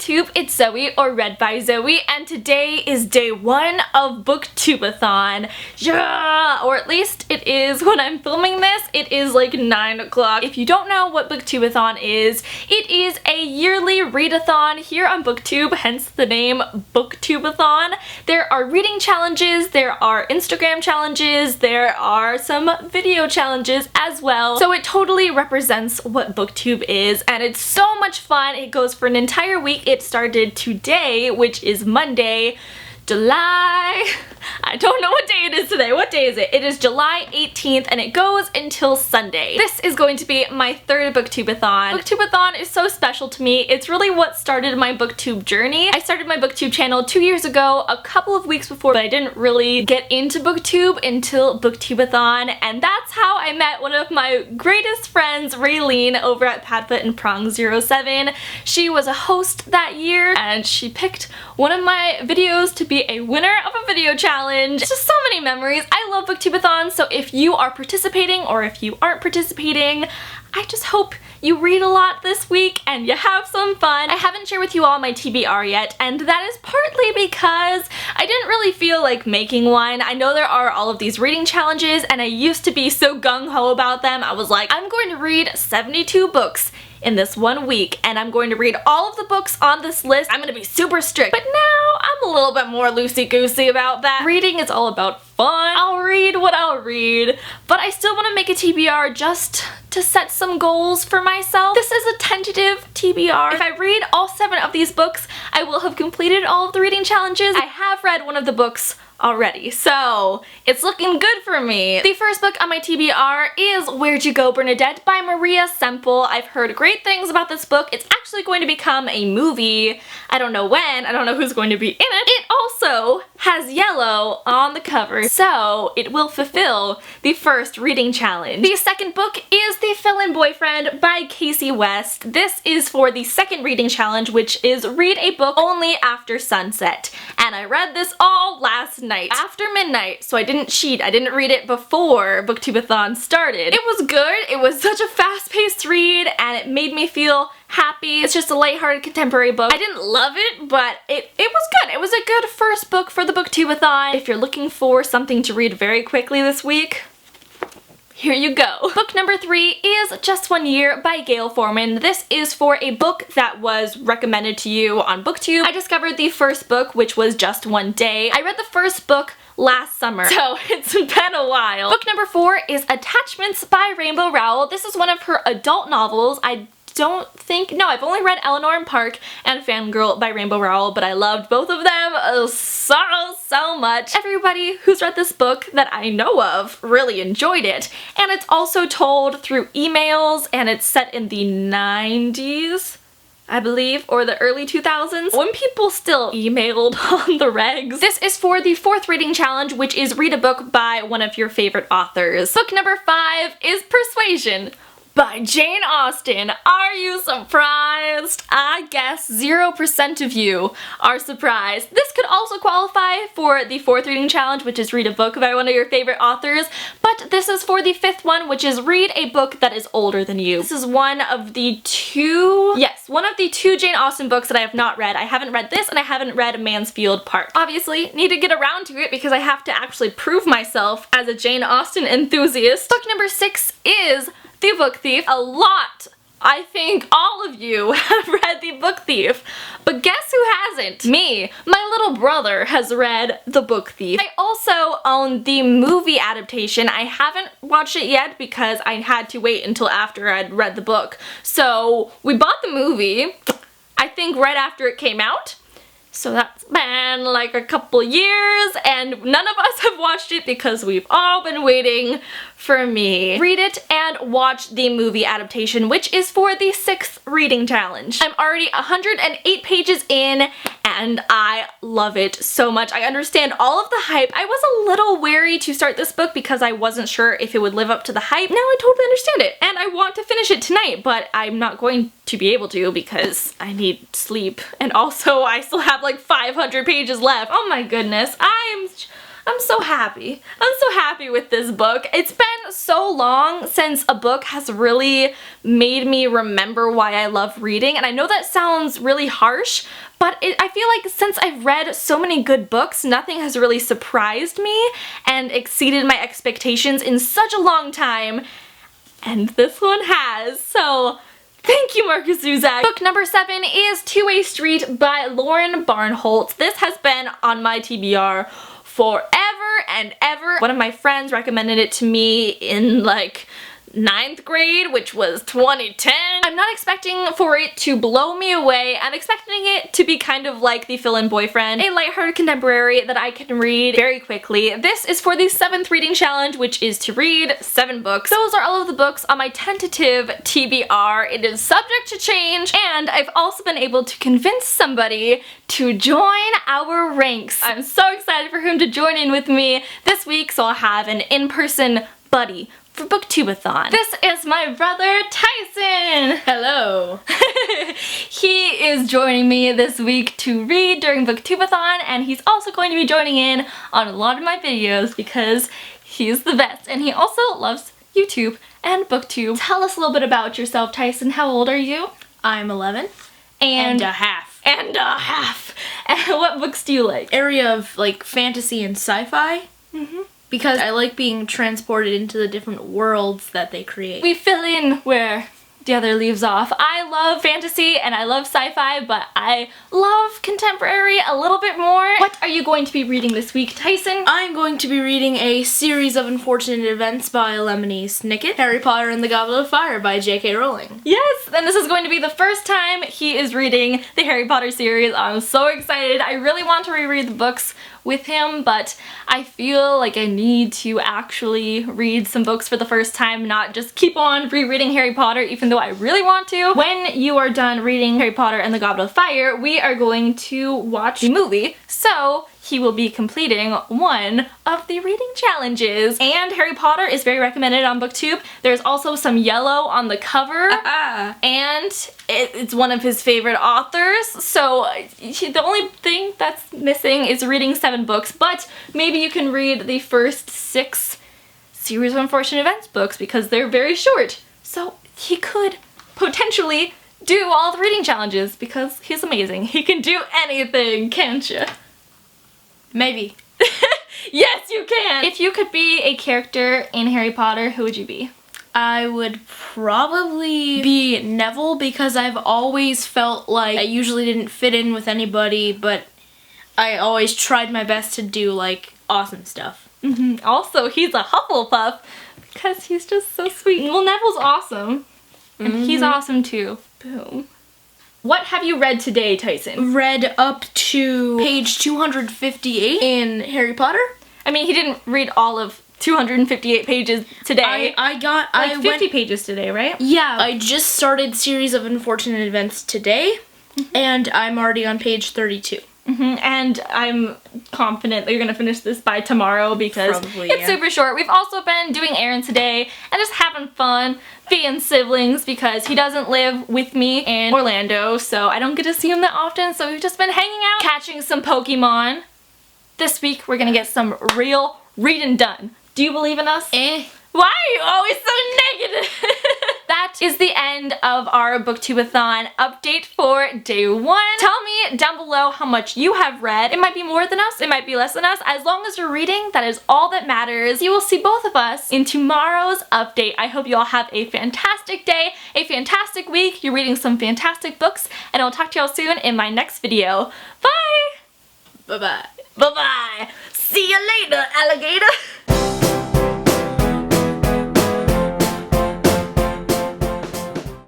YouTube, it's Zoe or Read by Zoe, and today is day one of Booktube-A-Thon. Yeah! Or at least it is when I'm filming this. It is like 9 o'clock. If you don't know what Booktube-A-Thon is, it is a yearly readathon here on Booktube, hence the name Booktube-A-Thon. There are reading challenges, there are Instagram challenges, there are some video challenges as well. So it totally represents what Booktube is, and it's so much fun. It goes for an entire week. It started today, which is Monday, July. I don't know what day it is today. What day is it? It is July 18th and it goes until Sunday. This is going to be my third Booktube-A-Thon. Booktube-A-Thon is so special to me. It's really what started my booktube journey. I started my booktube channel 2 years ago, a couple of weeks before, but I didn't really get into booktube until Booktube-A-Thon, and that's how I met one of my greatest friends, Raylene, over at Padfoot and Prong 07. She was a host that year and she picked one of my videos to be a winner of a video challenge. Just so many memories. I love Booktube-A-Thon, so if you are participating or if you aren't participating, I just hope you read a lot this week and you have some fun. I haven't shared with you all my TBR yet, and that is partly because I didn't really feel like making one. I know there are all of these reading challenges and I used to be so gung-ho about them. I was like, I'm going to read 72 books in this 1 week, and I'm going to read all of the books on this list. I'm gonna be super strict. But now I'm a little bit more loosey-goosey about that. Reading is all about fun. I'll read what I'll read, but I still want to make a TBR just to set some goals for myself. This is a tentative TBR. If I read all 7 of these books, I will have completed all of the reading challenges. I have read one of the books already, so it's looking good for me. The first book on my TBR is Where'd You Go, Bernadette by Maria Semple. I've heard great things about this book. It's actually going to become a movie. I don't know when, I don't know who's going to be in it. It also has yellow on the cover, so it will fulfill the first reading challenge. The second book is The Fill-In Boyfriend by Casey West. This is for the second reading challenge, which is read a book only after sunset. And I read this all last night after midnight, so I didn't cheat. I didn't read it before Booktube-A-Thon started. It was good. It was such a fast-paced read and it made me feel happy. It's just a lighthearted contemporary book. I didn't love it, but it was good. It was a good first book for the Booktube-A-Thon. If you're looking for something to read very quickly this week, here you go. Book number 3 is Just One Year by Gail Forman. This is for a book that was recommended to you on Booktube. I discovered the first book, which was Just One Day. I read the first book last summer, so it's been a while. Book number 4 is Attachments by Rainbow Rowell. This is one of her adult novels. I've only read Eleanor and Park and Fangirl by Rainbow Rowell, but I loved both of them so much. Everybody who's read this book that I know of really enjoyed it, and it's also told through emails, and it's set in the 90s, I believe, or the early 2000s, when people still emailed on the regs. This is for the 4th reading challenge, which is read a book by one of your favorite authors. Book number 5 is Persuasion by Jane Austen. Are you surprised? I guess 0% of you are surprised. This could also qualify for the 4th reading challenge, which is read a book by one of your favorite authors, but this is for the 5th one, which is read a book that is older than you. This is one of the two Jane Austen books that I have not read. I haven't read this and I haven't read Mansfield Park. Obviously, need to get around to it because I have to actually prove myself as a Jane Austen enthusiast. Book number 6 is The Book Thief. A lot, I think all of you have read The Book Thief, but guess who hasn't? Me. My little brother has read The Book Thief. I also own the movie adaptation. I haven't watched it yet because I had to wait until after I'd read the book. So we bought the movie, I think right after it came out. So that's been like a couple years and none of us have watched it because we've all been waiting for me. Read it and watch the movie adaptation, which is for the 6th reading challenge. I'm already 108 pages in and I love it so much. I understand all of the hype. I was a little wary to start this book because I wasn't sure if it would live up to the hype. Now I totally understand it and I want to finish it tonight, but I'm not going to be able to because I need sleep, and also I still have like 500 pages left. Oh my goodness, I'm so happy. I'm so happy with this book. It's been so long since a book has really made me remember why I love reading, and I know that sounds really harsh, but I feel like since I've read so many good books, nothing has really surprised me and exceeded my expectations in such a long time, and this one has, so thank you, Marcus Zuzak. Book number 7 is Two-Way Street by Lauren Barnholt. This has been on my TBR forever and ever. One of my friends recommended it to me in like 9th grade, which was 2010. I'm not expecting for it to blow me away. I'm expecting it to be kind of like The Fill-In Boyfriend, a lighthearted contemporary that I can read very quickly. This is for the 7th reading challenge, which is to read 7 books. Those are all of the books on my tentative TBR. It is subject to change, and I've also been able to convince somebody to join our ranks. I'm so excited for him to join in with me this week, so I'll have an in-person buddy for Booktube-A-Thon. This is my brother, Tyson! Hello! He is joining me this week to read during Booktube-A-Thon, and he's also going to be joining in on a lot of my videos because he's the best, and he also loves YouTube and Booktube. Tell us a little bit about yourself, Tyson. How old are you? I'm 11. And a half. And a half! And what books do you like? Area of like fantasy and sci-fi. Because I like being transported into the different worlds that they create. We fill in where the other leaves off. I love fantasy and I love sci-fi, but I love contemporary a little bit more. What are you going to be reading this week, Tyson? I'm going to be reading A Series of Unfortunate Events by Lemony Snicket, Harry Potter and the Goblet of Fire by J.K. Rowling. Yes, and this is going to be the first time he is reading the Harry Potter series. I'm so excited. I really want to reread the books with him, but I feel like I need to actually read some books for the first time, not just keep on rereading Harry Potter, even though I really want to. When you are done reading Harry Potter and the Goblet of Fire, we are going to watch the movie, so he will be completing one of the reading challenges. And Harry Potter is very recommended on Booktube. There's also some yellow on the cover, and it's one of his favorite authors, so the only thing that's missing is reading 7 books, but maybe you can read the first 6 Series of Unfortunate Events books because they're very short. So he could potentially do all the reading challenges because he's amazing. He can do anything, can't you? Maybe. Yes, you can! If you could be a character in Harry Potter, who would you be? I would probably be Neville because I've always felt like I usually didn't fit in with anybody, but I always tried my best to do like awesome stuff. Also, he's a Hufflepuff because he's just so sweet. Well, Neville's awesome. And he's awesome too. Boom. What have you read today, Tyson? Read up to page 258 in Harry Potter. I mean, he didn't read all of 258 pages today. I 50 pages today, right? Yeah, I just started Series of Unfortunate Events today, and I'm already on page 32. And I'm confident that you're gonna finish this by tomorrow because it's super short. We've also been doing errands today and just having fun being siblings because he doesn't live with me in Orlando, so I don't get to see him that often, so we've just been hanging out, catching some Pokemon. This week we're gonna get some real reading done. Do you believe in us? Why are you always so negative? That is the end of our Booktube-A-Thon update for day 1. Tell me down below how much you have read. It might be more than us, it might be less than us. As long as you're reading, that is all that matters. You will see both of us in tomorrow's update. I hope you all have a fantastic day, a fantastic week. You're reading some fantastic books, and I'll talk to y'all soon in my next video. Bye! Bye-bye. Bye-bye. See you later, alligator.